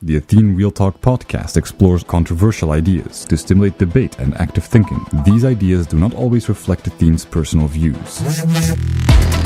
The Athene Real Talk Podcast explores controversial ideas to stimulate debate and active thinking. These ideas do not always reflect Athene's personal views.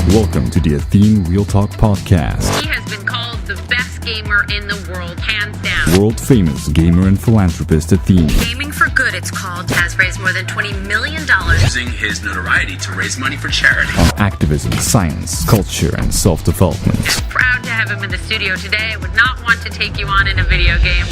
Welcome to the Athene Real Talk Podcast. He has been called the best gamer in the world, hands down. World-famous gamer and philanthropist Athene. Gaming for Good, it's called, has raised more than $20 million. Using his notoriety to raise money for charity. On activism, science, culture, and self-development. Proud to have him in the studio today. I would not want to take you on in a video game.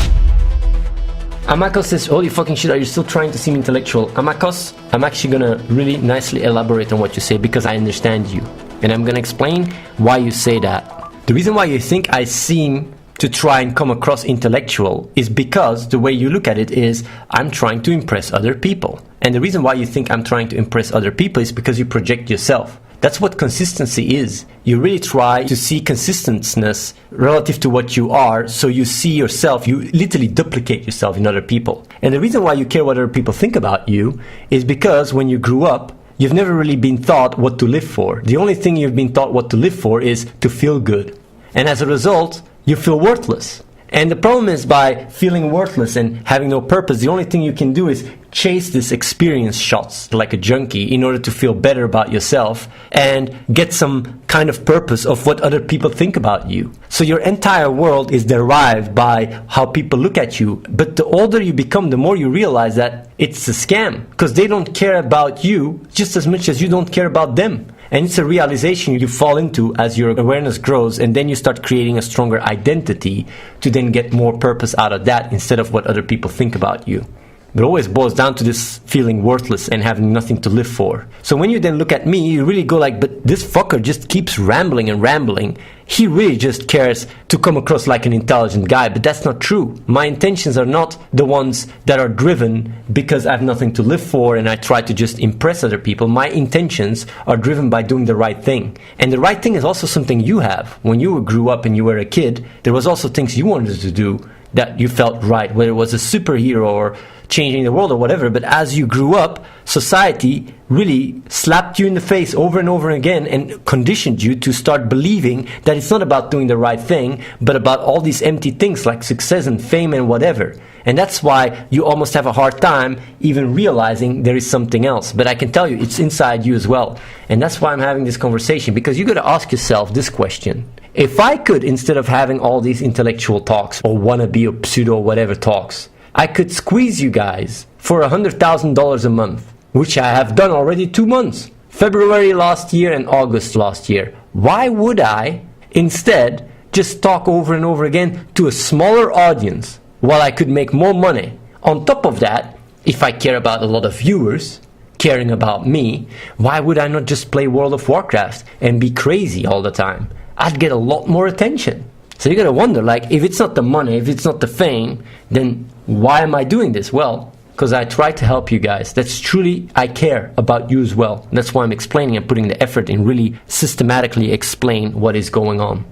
Amakos says, holy fucking shit, are you still trying to seem intellectual? Amakos, I'm actually gonna really nicely elaborate on what you say because I understand you. And I'm gonna explain why you say that. The reason why you think I seem to try and come across intellectual is because the way you look at it is I'm trying to impress other people. And the reason why you think I'm trying to impress other people is because you project yourself. That's what consistency is. You really try to see consistency relative to what you are, so you see yourself, you literally duplicate yourself in other people. And the reason why you care what other people think about you is because when you grew up, you've never really been taught what to live for. The only thing you've been taught what to live for is to feel good. And as a result, you feel worthless. And the problem is by feeling worthless and having no purpose, the only thing you can do is chase this experience shots like a junkie in order to feel better about yourself and get some kind of purpose of what other people think about you. So your entire world is derived by how people look at you. But the older you become, the more you realize that it's a scam because they don't care about you just as much as you don't care about them. And it's a realization you fall into as your awareness grows, and then you start creating a stronger identity to then get more purpose out of that instead of what other people think about you. It always boils down to this feeling worthless and having nothing to live for. So when you then look at me, you really go like, but this fucker just keeps rambling and rambling. He really just cares to come across like an intelligent guy, but that's not true. My intentions are not the ones that are driven because I have nothing to live for and I try to just impress other people. My intentions are driven by doing the right thing. And the right thing is also something you have. When you grew up and you were a kid, there was also things you wanted to do that you felt right, whether it was a superhero or changing the world or whatever. But as you grew up, society really slapped you in the face over and over again and conditioned you to start believing that it's not about doing the right thing, but about all these empty things like success and fame and whatever. And that's why you almost have a hard time even realizing there is something else. But I can tell you, it's inside you as well. And that's why I'm having this conversation, because you got to ask yourself this question. If I could, instead of having all these intellectual talks or wannabe or pseudo whatever talks, I could squeeze you guys for $100,000 a month, which I have done already 2 months, February last year and August last year. Why would I instead just talk over and over again to a smaller audience while I could make more money? On top of that, if I care about a lot of viewers caring about me, why would I not just play World of Warcraft and be crazy all the time? I'd get a lot more attention. So you gotta wonder, like, if it's not the money, if it's not the fame, then why am I doing this? Well, because I try to help you guys. That's truly, I care about you as well. That's why I'm explaining and putting the effort in really systematically explain what is going on.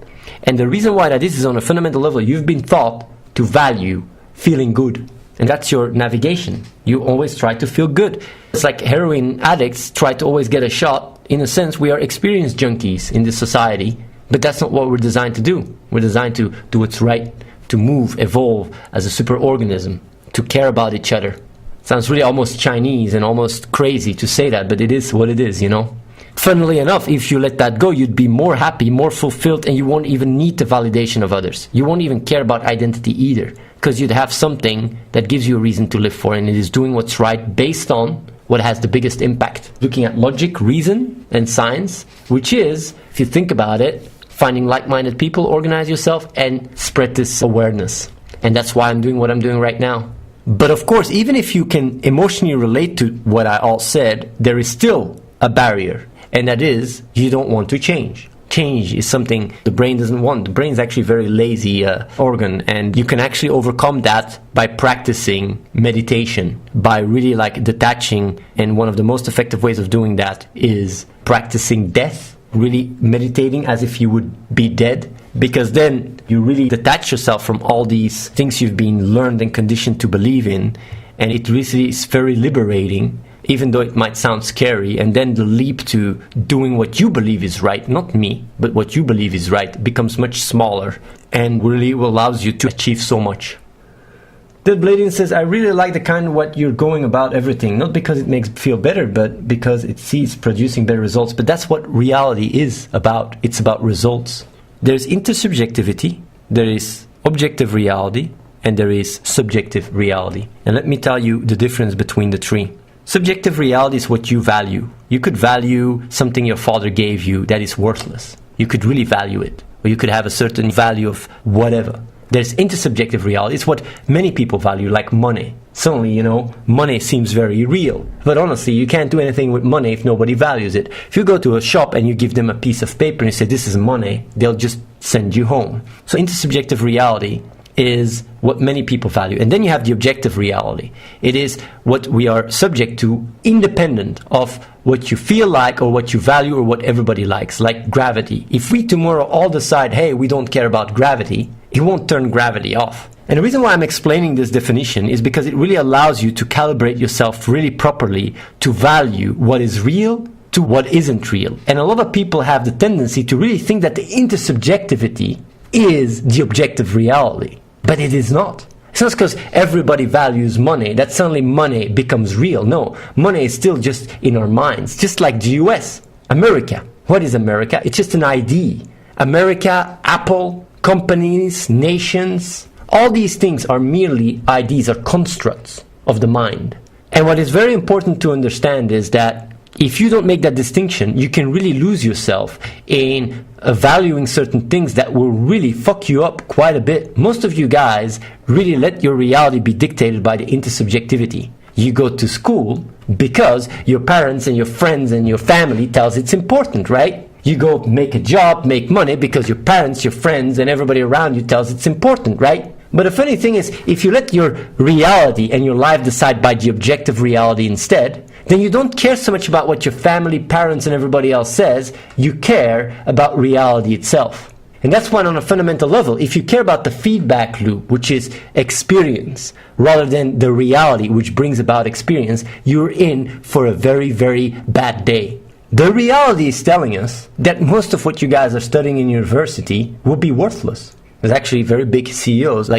And the reason why that is on a fundamental level, you've been taught to value feeling good. And that's your navigation. You always try to feel good. It's like heroin addicts try to always get a shot. In a sense, we are experience junkies in this society. But that's not what we're designed to do. We're designed to do what's right, to move, evolve as a superorganism, to care about each other. Sounds really almost Chinese and almost crazy to say that, but it is what it is, you know. Funnily enough, if you let that go, you'd be more happy, more fulfilled, and you won't even need the validation of others. You won't even care about identity either, because you'd have something that gives you a reason to live for, and it is doing what's right based on what has the biggest impact. Looking at logic, reason, and science, which is, if you think about it, finding like-minded people, organize yourself, and spread this awareness. And that's why I'm doing what I'm doing right now. But of course, even if you can emotionally relate to what I all said, there is still a barrier. And that is, you don't want to change. Change is something the brain doesn't want. The brain is actually a very lazy organ. And you can actually overcome that by practicing meditation, by really like detaching. And one of the most effective ways of doing that is practicing death. Really meditating as if you would be dead, because then you really detach yourself from all these things you've been learned and conditioned to believe in, and it really is very liberating even though it might sound scary, and then the leap to doing what you believe is right, not me, but what you believe is right, becomes much smaller and really allows you to achieve so much. Dead Blading says, I really like the kind of what you're going about everything, not because it makes me feel better, but because it sees producing better results. But that's what reality is about. It's about results. There's intersubjectivity, there is objective reality, and there is subjective reality. And let me tell you the difference between the three. Subjective reality is what you value. You could value something your father gave you that is worthless. You could really value it. Or you could have a certain value of whatever. There's intersubjective reality. It's what many people value, like money. Suddenly, money seems very real. But honestly, you can't do anything with money if nobody values it. If you go to a shop and you give them a piece of paper and you say, this is money, they'll just send you home. So intersubjective reality is what many people value. And then you have the objective reality. It is what we are subject to, independent of what you feel like or what you value or what everybody likes, like gravity. If we tomorrow all decide, hey, we don't care about gravity, it won't turn gravity off. And the reason why I'm explaining this definition is because it really allows you to calibrate yourself really properly to value what is real to what isn't real. And a lot of people have the tendency to really think that the intersubjectivity is the objective reality. But it is not. It's not because everybody values money that suddenly money becomes real. No, money is still just in our minds. Just like the US, America. What is America? It's just an ID. America, Apple, companies, nations, all these things are merely IDs or constructs of the mind. And what is very important to understand is that if you don't make that distinction, you can really lose yourself in valuing certain things that will really fuck you up quite a bit. Most of you guys really let your reality be dictated by the intersubjectivity. You go to school because your parents and your friends and your family tells it's important, right? You go make a job, make money because your parents, your friends, and everybody around you tells it's important, right? But the funny thing is, if you let your reality and your life decide by the objective reality instead, then you don't care so much about what your family, parents, and everybody else says. You care about reality itself. And that's why on a fundamental level, if you care about the feedback loop, which is experience, rather than the reality, which brings about experience, you're in for a very, very bad day. The reality is telling us that most of what you guys are studying in university will be worthless. There's actually very big CEOs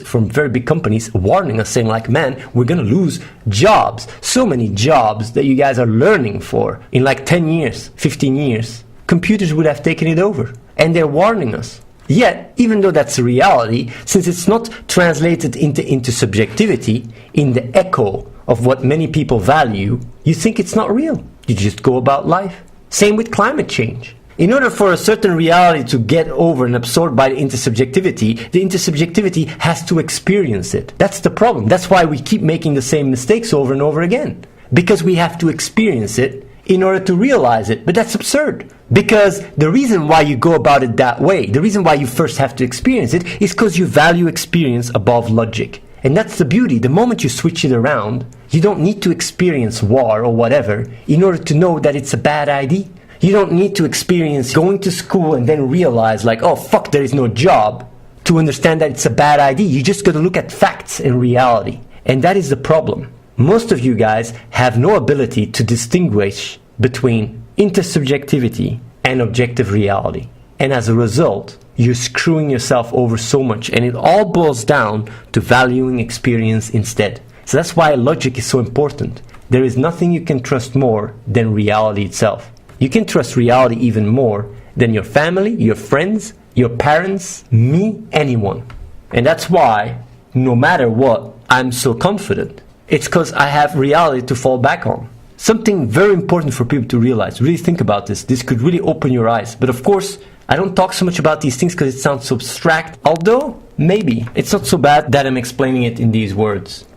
from very big companies warning us, saying like, man, we're going to lose jobs. So many jobs that you guys are learning for in like 10 years, 15 years. Computers would have taken it over. And they're warning us. Yet, even though that's a reality, since it's not translated into subjectivity, in the echo of what many people value, you think it's not real. You just go about life. Same with climate change. In order for a certain reality to get over and absorbed by the intersubjectivity has to experience it. That's the problem. That's why we keep making the same mistakes over and over again. Because we have to experience it in order to realize it. But that's absurd. Because the reason why you go about it that way, the reason why you first have to experience it, is because you value experience above logic. And that's the beauty. The moment you switch it around, you don't need to experience war or whatever in order to know that it's a bad idea. You don't need to experience going to school and then realize like, oh fuck, there is no job, to understand that it's a bad idea. You just got to look at facts and reality. And that is the problem. Most of you guys have no ability to distinguish between intersubjectivity and objective reality. And as a result, you're screwing yourself over so much. And it all boils down to valuing experience instead. So that's why logic is so important. There is nothing you can trust more than reality itself. You can trust reality even more than your family, your friends, your parents, me, anyone. And that's why, no matter what, I'm so confident. It's because I have reality to fall back on. Something very important for people to realize. Really think about this. This could really open your eyes. But of course, I don't talk so much about these things because it sounds so abstract. Although, maybe, it's not so bad that I'm explaining it in these words.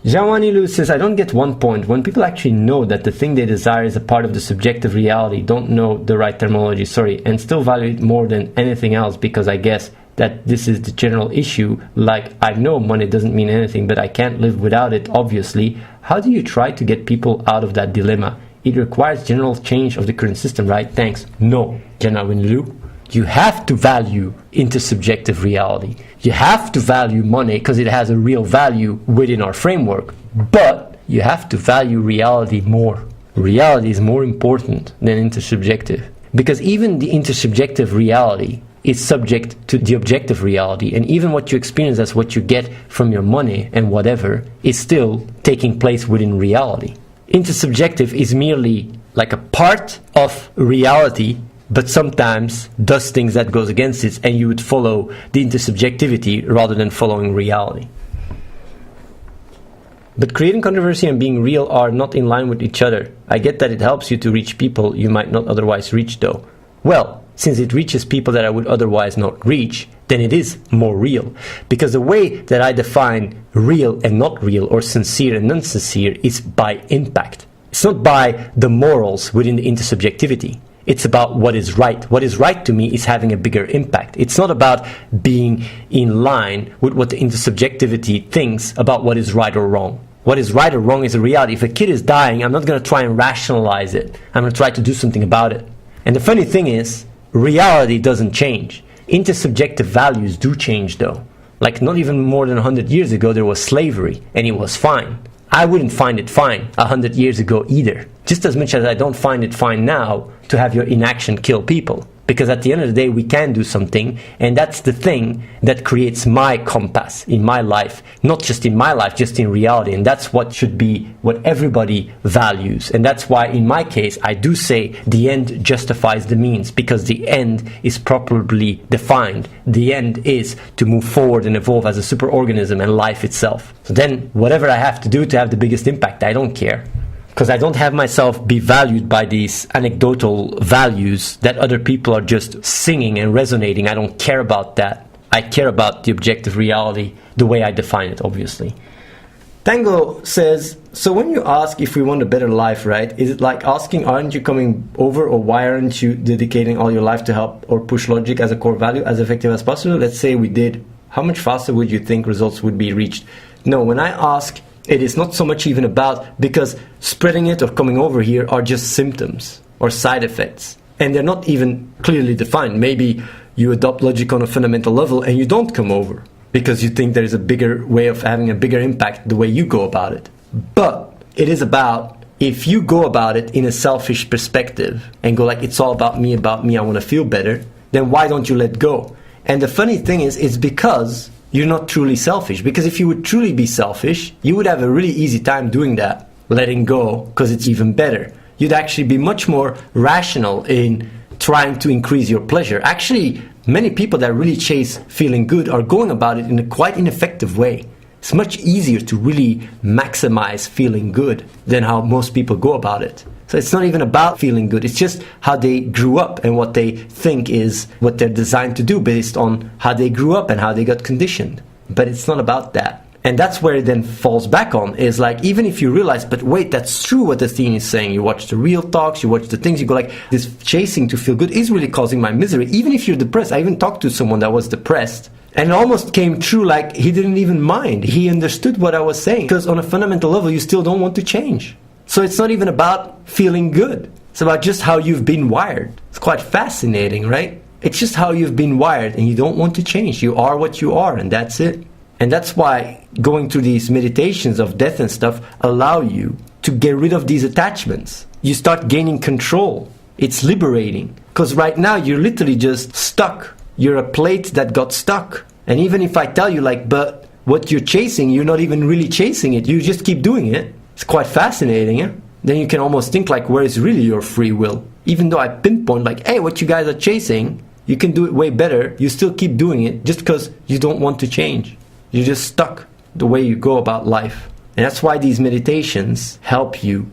Jawanilu says, I don't get one point. When people actually know that the thing they desire is a part of the subjective reality, don't know the right terminology, and still value it more than anything else, because I guess that this is the general issue. Like, I know money doesn't mean anything, but I can't live without it, obviously. How do you try to get people out of that dilemma? It requires general change of the current system, right? Thanks. No, Jawanilu. You have to value intersubjective reality. You have to value money because it has a real value within our framework. But you have to value reality more. Reality is more important than intersubjective. Because even the intersubjective reality is subject to the objective reality, and even what you experience as what you get from your money and whatever is still taking place within reality. Intersubjective is merely like a part of reality, but sometimes does things that goes against it, and you would follow the intersubjectivity rather than following reality. But creating controversy and being real are not in line with each other. I get that it helps you to reach people you might not otherwise reach though. Well, since it reaches people that I would otherwise not reach, then it is more real. Because the way that I define real and not real, or sincere and non-sincere, is by impact. It's not by the morals within the intersubjectivity. It's about what is right. What is right to me is having a bigger impact. It's not about being in line with what the intersubjectivity thinks about what is right or wrong. What is right or wrong is a reality. If a kid is dying, I'm not going to try and rationalize it. I'm going to try to do something about it. And the funny thing is, reality doesn't change. Intersubjective values do change though. Like not even more than 100 years ago there was slavery, and it was fine. I wouldn't find it fine 100 years ago either. Just as much as I don't find it fine now to have your inaction kill people. Because at the end of the day we can do something, and that's the thing that creates my compass in my life. Not just in my life, just in reality. And that's what should be what everybody values. And that's why in my case I do say the end justifies the means, because the end is properly defined. The end is to move forward and evolve as a superorganism and life itself. So then whatever I have to do to have the biggest impact, I don't care. Because I don't have myself be valued by these anecdotal values that other people are just singing and resonating. I don't care about that. I care about the objective reality, the way I define it, obviously. Tango says, so when you ask if we want a better life, right, is it like asking, aren't you coming over, or why aren't you dedicating all your life to help or push logic as a core value as effective as possible? Let's say we did. How much faster would you think results would be reached? No, when I ask, it is not so much even about, because spreading it or coming over here are just symptoms or side effects. And they're not even clearly defined. Maybe you adopt logic on a fundamental level and you don't come over because you think there's a bigger way of having a bigger impact the way you go about it. But it is about, if you go about it in a selfish perspective and go like, it's all about me, I want to feel better, then why don't you let go? And the funny thing is, it's because you're not truly selfish. Because if you would truly be selfish, you would have a really easy time doing that, letting go, because it's even better. You'd actually be much more rational in trying to increase your pleasure. Actually, many people that really chase feeling good are going about it in a quite ineffective way. It's much easier to really maximize feeling good than how most people go about it. So it's not even about feeling good. It's just how they grew up and what they think is what they're designed to do based on how they grew up and how they got conditioned. But it's not about that. And that's where it then falls back on, is like, even if you realize, but wait, that's true what Athene is saying. You watch the real talks, you watch the things, you go like, this chasing to feel good is really causing my misery. Even if you're depressed. I even talked to someone that was depressed, and it almost came true, like he didn't even mind. He understood what I was saying. Because on a fundamental level, you still don't want to change. So it's not even about feeling good. It's about just how you've been wired. It's quite fascinating, right? It's just how you've been wired, and you don't want to change. You are what you are, and that's it. And that's why going through these meditations of death and stuff allow you to get rid of these attachments. You start gaining control. It's liberating. Because right now you're literally just stuck. You're a plate that got stuck. And even if I tell you like, but what you're chasing, you're not even really chasing it. You just keep doing it. It's quite fascinating, eh? Then you can almost think like, where is really your free will? Even though I pinpoint like, hey, what you guys are chasing, you can do it way better. You still keep doing it just because you don't want to change. You're just stuck the way you go about life. And that's why these meditations help you.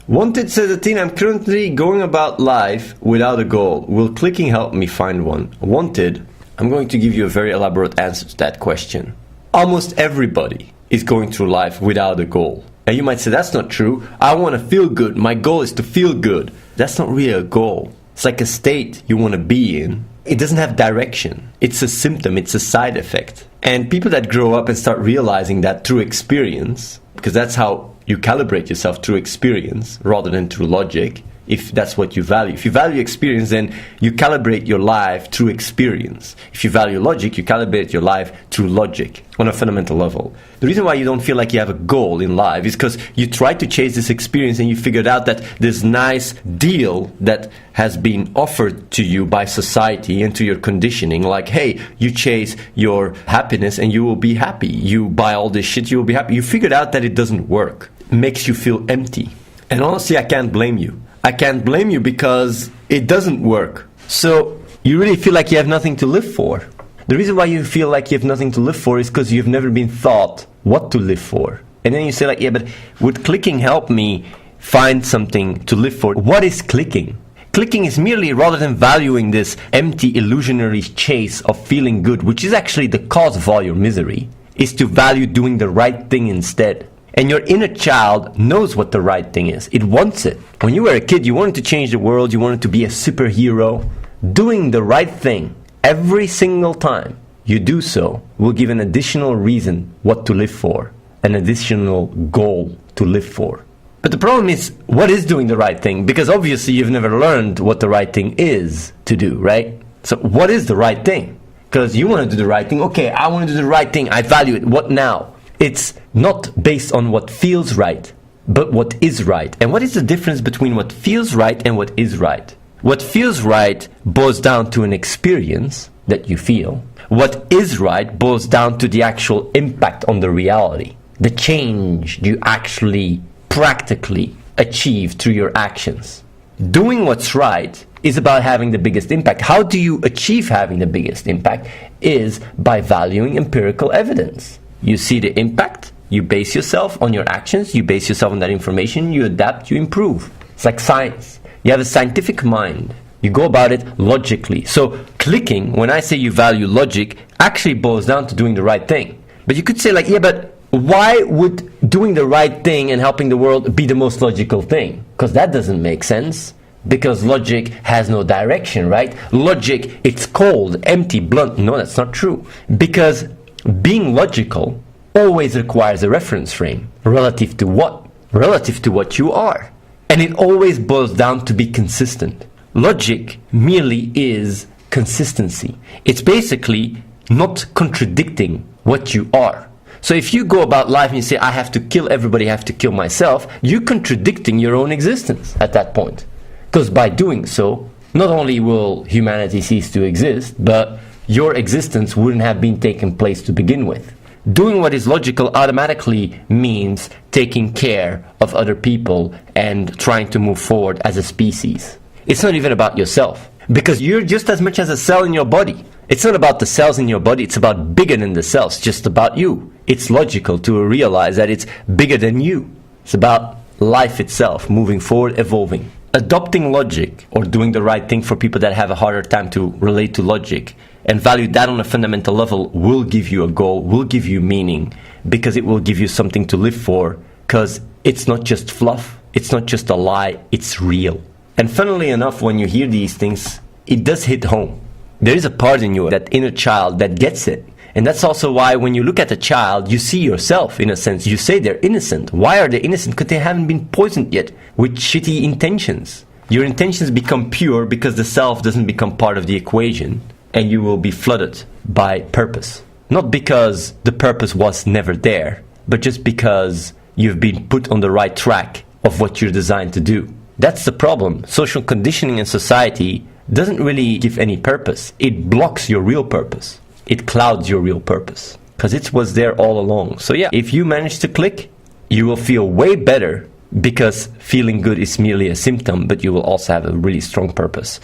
Wanted says, Athene, I'm currently going about life without a goal. Will clicking help me find one? Wanted, I'm going to give you a very elaborate answer to that question. Almost everybody is going through life without a goal. And you might say, that's not true. I want to feel good. My goal is to feel good. That's not really a goal. It's like a state you want to be in. It doesn't have direction. It's a symptom. It's a side effect. And people that grow up and start realizing that through experience, because that's how you calibrate yourself, through experience rather than through logic, if that's what you value. If you value experience, then you calibrate your life through experience. If you value logic, you calibrate your life through logic on a fundamental level. The reason why you don't feel like you have a goal in life is because you try to chase this experience and you figured out that this nice deal that has been offered to you by society and to your conditioning, like, hey, you chase your happiness and you will be happy. You buy all this shit, you will be happy. You figured out that it doesn't work. It makes you feel empty. And honestly, I can't blame you. I can't blame you because it doesn't work. So you really feel like you have nothing to live for. The reason why you feel like you have nothing to live for is because you've never been taught what to live for. And then you say like, yeah, but would clicking help me find something to live for? What is clicking? Clicking is merely, rather than valuing this empty illusionary chase of feeling good, which is actually the cause of all your misery, is to value doing the right thing instead. And your inner child knows what the right thing is. It wants it. When you were a kid, you wanted to change the world. You wanted to be a superhero. Doing the right thing every single time you do so will give an additional reason what to live for, an additional goal to live for. But the problem is, what is doing the right thing? Because obviously you've never learned what the right thing is to do, right? So what is the right thing? Because you want to do the right thing. Okay, I want to do the right thing. I value it. What now? It's not based on what feels right, but what is right. And what is the difference between what feels right and what is right? What feels right boils down to an experience that you feel. What is right boils down to the actual impact on the reality, the change you actually practically achieve through your actions. Doing what's right is about having the biggest impact. How do you achieve having the biggest impact? Is by valuing empirical evidence. You see the impact, you base yourself on your actions, you base yourself on that information, you adapt, you improve. It's like science. You have a scientific mind. You go about it logically. So clicking, when I say you value logic, actually boils down to doing the right thing. But you could say like, yeah, but why would doing the right thing and helping the world be the most logical thing? Because that doesn't make sense. Because logic has no direction, right? Logic, it's cold, empty, blunt. No, that's not true. Because being logical always requires a reference frame. Relative to what? Relative to what you are. And it always boils down to be consistent. Logic merely is consistency. It's basically not contradicting what you are. So if you go about life and you say, I have to kill everybody, I have to kill myself, you're contradicting your own existence at that point. Because by doing so, not only will humanity cease to exist, but your existence wouldn't have been taken place to begin with. Doing what is logical automatically means taking care of other people and trying to move forward as a species. It's not even about yourself, because you're just as much as a cell in your body. It's not about the cells in your body, it's about bigger than the cells, just about you. It's logical to realize that it's bigger than you. It's about life itself, moving forward, evolving. Adopting logic, or doing the right thing for people that have a harder time to relate to logic, and value that on a fundamental level, will give you a goal, will give you meaning, because it will give you something to live for, because it's not just fluff, it's not just a lie, it's real. And funnily enough, when you hear these things, it does hit home. There is a part in you, that inner child, that gets it. And that's also why when you look at a child, you see yourself, in a sense. You say they're innocent. Why are they innocent? Because they haven't been poisoned yet with shitty intentions. Your intentions become pure because the self doesn't become part of the equation, and you will be flooded by purpose. Not because the purpose was never there, but just because you've been put on the right track of what you're designed to do. That's the problem. Social conditioning in society doesn't really give any purpose. It blocks your real purpose. It clouds your real purpose, because it was there all along. So yeah, if you manage to click, you will feel way better, because feeling good is merely a symptom, but you will also have a really strong purpose.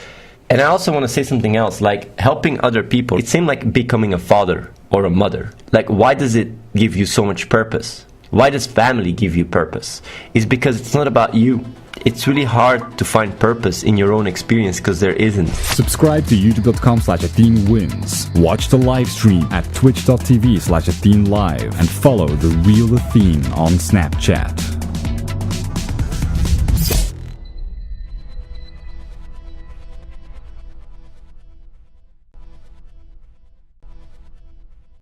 And I also want to say something else, like helping other people. It seems like becoming a father or a mother. Like, why does it give you so much purpose? Why does family give you purpose? It's because it's not about you. It's really hard to find purpose in your own experience because there isn't. Subscribe to youtube.com/AtheneWins. Watch the live stream at twitch.tv/AtheneLive and follow The Real Athene on Snapchat.